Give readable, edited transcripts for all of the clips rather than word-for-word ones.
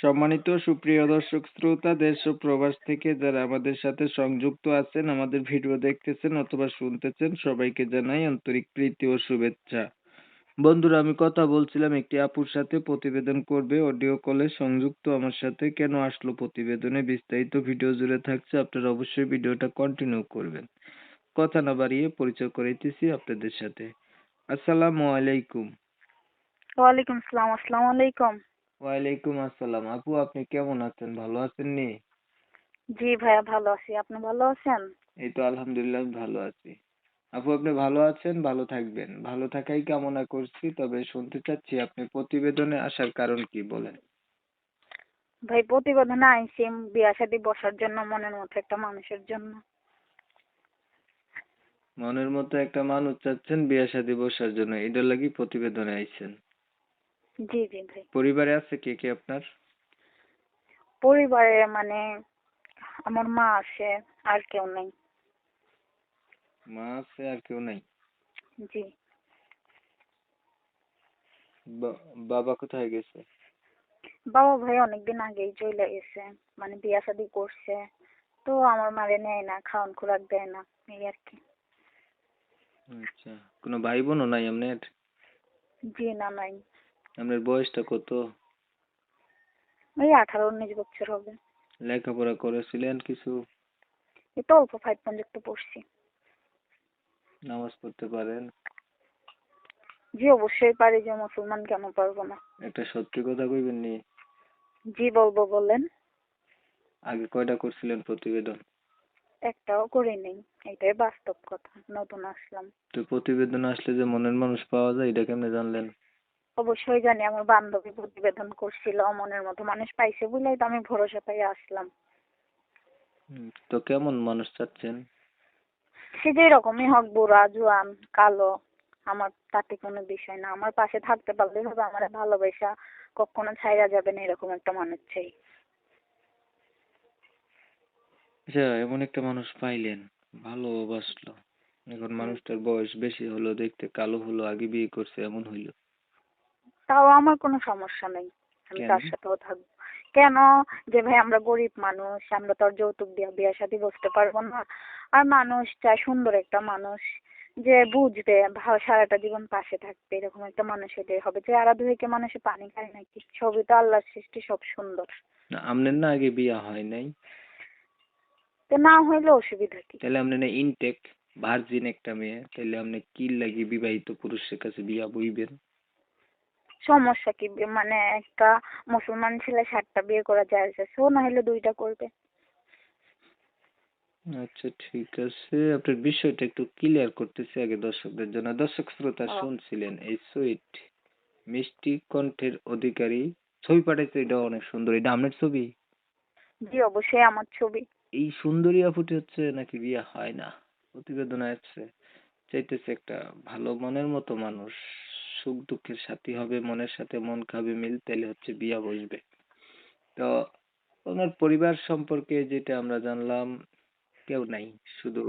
সম্মানিত সুপ্রিয় দর্শক শ্রোতা, দেশ ও প্রবাস থেকে যারা আমাদের সাথে সংযুক্ত আছেন, আমাদের ভিডিও দেখতেছেন অথবা শুনতেছেন, সবাইকে জানাই আন্তরিক প্রীতি ও শুভেচ্ছা। বন্ধুরা, আমি কথা বলছিলাম একটি আপুর সাথে, প্রতিবেদন করবে, অডিও কলে সংযুক্ত আমার সাথে। কেন আসলো প্রতিবেদনে, বিস্তারিত ভিডিও জুড়ে থাকছে, আপনারা অবশ্যই ভিডিওটা কন্টিনিউ করবেন। কথা না বাড়িয়ে পরিচয় করাইতেছি আপনাদের সাথে। আসসালামু আলাইকুম। ওয়ালাইকুম আসসালাম। আসসালামু আলাইকুম। ওয়ালাইকুম আসসালাম। আপু, আপনি কেমন আছেন, ভালো আছেন নি? জি ভাইয়া, ভালো আছি। আপনি ভালো আছেন? এই তো আলহামদুলিল্লাহ, আমি ভালো আছি। আপু, আপনি ভালো আছেন, ভালো থাকবেন, ভালো থাকাই কামনা করছি। তবে শুনতে চাচ্ছি আপনি প্রতিবেদনে আসার কারণ কি, বলেন। ভাই, প্রতিবেদনে আইছি বিয়া শাদী বসার জন্য, মনের মতো একটা মানুষের জন্য। মনের মতো একটা মানুষ চাচ্ছেন বিয়ে শাদী বসার জন্য, এটার লাগি প্রতিবেদনে আইছেন? জি জি ভাই। পরিবারে আছে কে কে আপনার? পরিবারে মানে আমার মা আছে, আর কেউ নেই। মা আছে, আর কেউ নাই? জি। বাবা কোথায় গেছে? বাবা ভাই অনেকদিন আগেই চলে গেছে, মানে বিয়া শাদী করছে, তো আমার মারে নেয় না, খাওয়ান খোরাক দেয় না, এই আর কি। আচ্ছা, কোনো ভাই বোনও নাই আপনার? জি না, নাই। আপনার বয়সটা কত? ওই 18-19 বছর হবে। লেখাপড়া করেছিলেন কিছু? এই তো অল্প 5 পর্যন্ত পড়ছি। নামাজ পড়তে পারেন? জি অবশ্যই পারি, যে মুসলমান কেন পারবো না। একটা সত্যি কথা কইবেন নি? জি বলবো, বলেন। আগে কয়টা করছিলেন প্রতিবেদন? একটাও করিনি, এটাই বাস্তব কথা, নতুন আসলাম। তো প্রতিবেদন আসলে যে মনের মানুষ পাওয়া যায়, এটা কেমনে জানলেন? অবশ্যই জানি, আমার বান্ধবী প্রতিবেদন করছিল, মনের মতো মানুষ পাইছে বলেই তো আমি ভরসা পাই আসলাম। তো কেমন মানুষ চাচ্ছেন? সে যে রকমই হোক, বুড়া জোয়ান কালো, আমার তাতে কোনো বিষয় না, আমার পাশে থাকতে পারলেই হবে, আমার ভালোবাসা কখনো ছাইরা যাবে না, এরকম একটা মানুষ চাই। আচ্ছা, এমন একটা মানুষ পাইলেন, ভালোবাসলো, এখন হুম। মানুষটার বয়স বেশি হলো, দেখতে কালো হলো, আগে বিয়ে করছে, এমন হইলো? তাও আমার কোনো সমস্যা নেই, আমি কেন? তার সাথেও থাকবো। কেন? যে ভাই, আমরা গরিব মানুষ, আমরা তো আর যৌতুক দিয়ে বিয়ে শাদী বসতে পারবো না। আর মানুষ চায় সুন্দর একটা মানুষ, যে বুঝবে, সারাটা জীবন পাশে থাকবে, এরকম একটা মানুষ হলেই হবে। যে আরাধু হইকে মানুষে পানি খায় নাকি? সবই তো আল্লাহর সৃষ্টি, সব সুন্দর। না, আপনার না আগে বিয়ে হয় নাই? তো না হইলে অসুবিধা কি? তাহলে আপনি না ইনটেক ভার্জিন একটা মেয়ে, তাহলে আপনি কি লাগি বিবাহিত পুরুষের কাছে বিয়া বইবেন? সমস্যা কি? মানে একটা মুসলমান ছেলে 7টা বিয়ে করা যায়, সো না হলে 2টা করবে। আচ্ছা, ঠিক আছে, আপনার বিষয়টা একটু ক্লিয়ার করতেছি আগে দর্শকদের জন্য। দর্শক শ্রোতা, ও শুনছিলেন এই সুইট মিষ্টি কণ্ঠের অধিকারী ছবি পাঠাইছে, এটা অনেক সুন্দর, এটা আপনার ছবি? জি অবশ্যই আমার ছবি। এই সুন্দরী আপুটি হচ্ছে নাকি বিয়ে হয় না, প্রতিবেদন আসছে, চাইতেছে একটা ভালো মনের মতো মানুষ, সুখ দুঃখের সাথী হবে, মনের সাথে মন খাবে মিল, তাহলে হচ্ছে বিয়া বসবে। তো ওনার পরিবার সম্পর্কে যেটা আমরা জানলাম, কেউ নাই, শুধু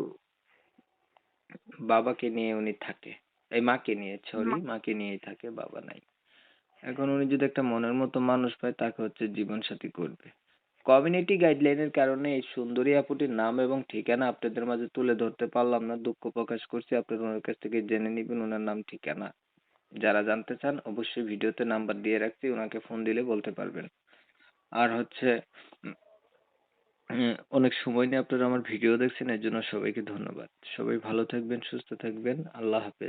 বাবাকে নিয়ে উনি থাকে, এই মাকে নিয়ে, সরি, মা- মাকে নিয়েই থাকে, বাবা নাই। এখন উনি যদি একটা মনের মতো মানুষ পায়, তাকে হচ্ছে জীবন সাথী করবে। কমিউনিটি গাইডলাইনের কারণে এই সুন্দরী আপুটির নাম এবং ঠিকানা আপনাদের মাঝে তুলে ধরতে পারলাম না, দুঃখ প্রকাশ করছি। আপনারা ওনার কাছ থেকে জেনে নিবেন ওনার নাম ঠিকানা। যারা জানতে চান অবশ্যই ভিডিওতে নাম্বার দিয়ে রাখছি, ওনাকে ফোন দিলে বলতে পারবেন। আর হচ্ছে অনেক সময় নিয়ে আপনারা আমার ভিডিও দেখছেন, এর জন্য সবাইকে ধন্যবাদ। সবাই ভালো থাকবেন, সুস্থ থাকবেন, আল্লাহ হাফেজ।